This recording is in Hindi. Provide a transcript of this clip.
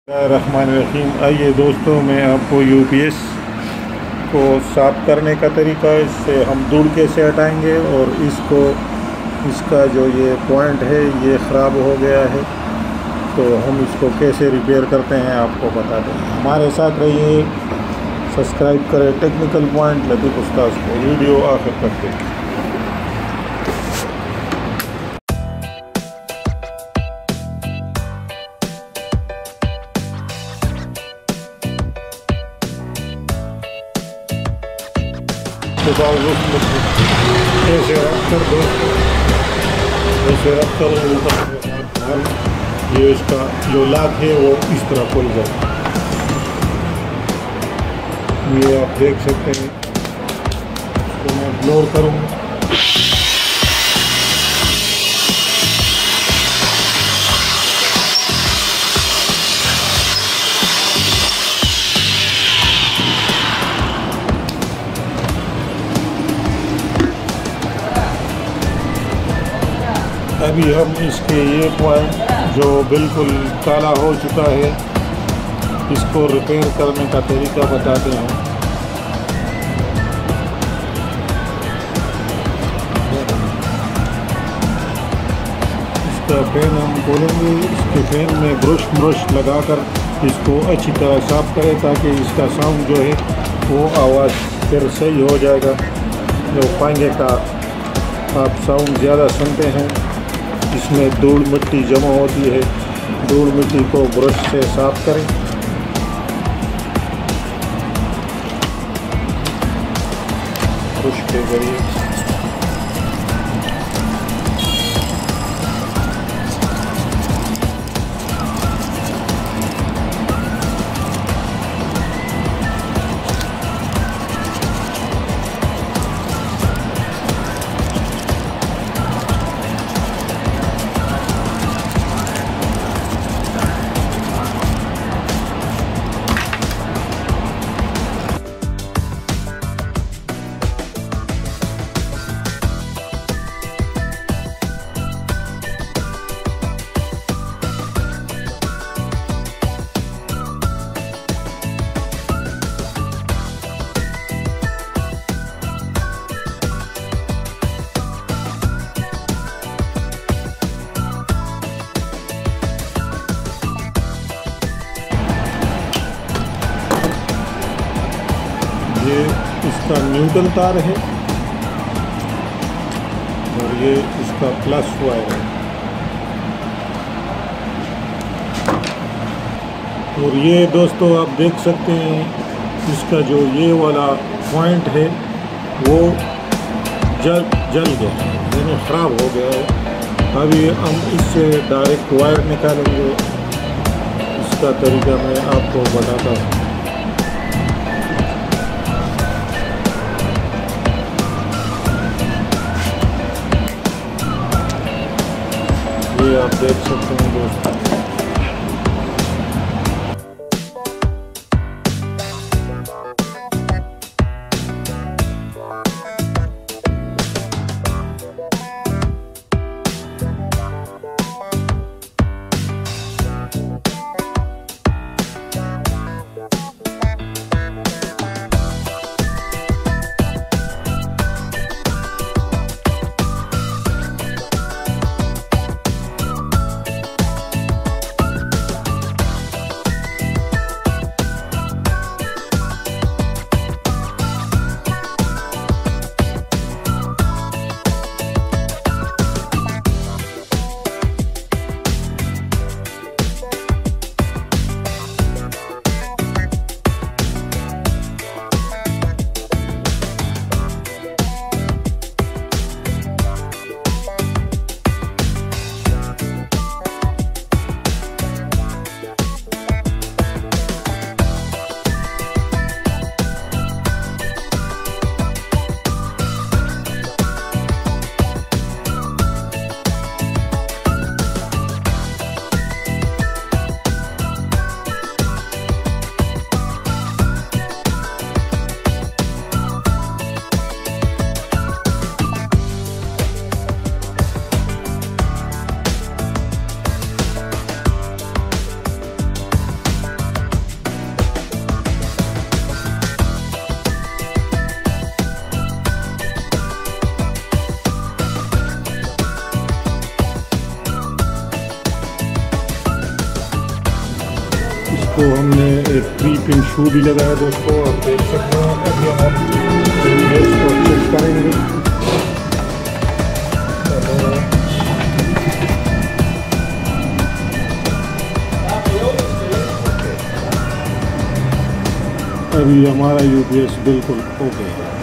रहमानिर्रहीम। आइए दोस्तों, मैं आपको यूपीएस को साफ़ करने का तरीका, इससे हम धूल कैसे हटाएंगे और इसका जो ये पॉइंट है ये ख़राब हो गया है, तो हम इसको कैसे रिपेयर करते हैं आपको बताते हैं। हमारे साथ रहिए, सब्सक्राइब करें टेक्निकल पॉइंट लतीफ़ उस्ताद को। वीडियो आखिर तक देखें। ऐसे रख कर दो, ऐसे रख कर ऊपर ये इसका जो लाक है वो इस तरह खुल जाए। ये आप देख सकते हैं। तो मैं ब्लोर करूँगा। अभी हम इसके ये पॉइंट जो बिल्कुल काला हो चुका है, इसको रिपेयर करने का तरीका बताते हैं। इसका फैन हम खोलेंगे। इसके फैन में ब्रश लगाकर इसको अच्छी तरह साफ़ करें ताकि इसका साउंड जो है वो आवाज़ फिर सही हो जाएगा। जो पंखे का आप साउंड ज़्यादा सुनते हैं, इसमें धूल मिट्टी जमा होती है। धूल मिट्टी को ब्रश से साफ़ करें। ब्रश के जरिए ये इसका न्यूट्रल तार है और ये इसका प्लस वायर है। और ये दोस्तों आप देख सकते हैं, इसका जो ये वाला पॉइंट है वो जल गया है, यानी ख़राब हो गया है। अभी हम इससे डायरेक्ट वायर निकालेंगे। इसका तरीका मैं आपको बताता हूँ। ये आप देख सकते हैं दोस्तों। इसको हमने एक 3 पिन शू भी लगाया दोस्तों, आप देख सकते हैं। अभी हम यूपीएस को चेक करेंगे। अभी हमारा यूपीएस बिल्कुल ओके है।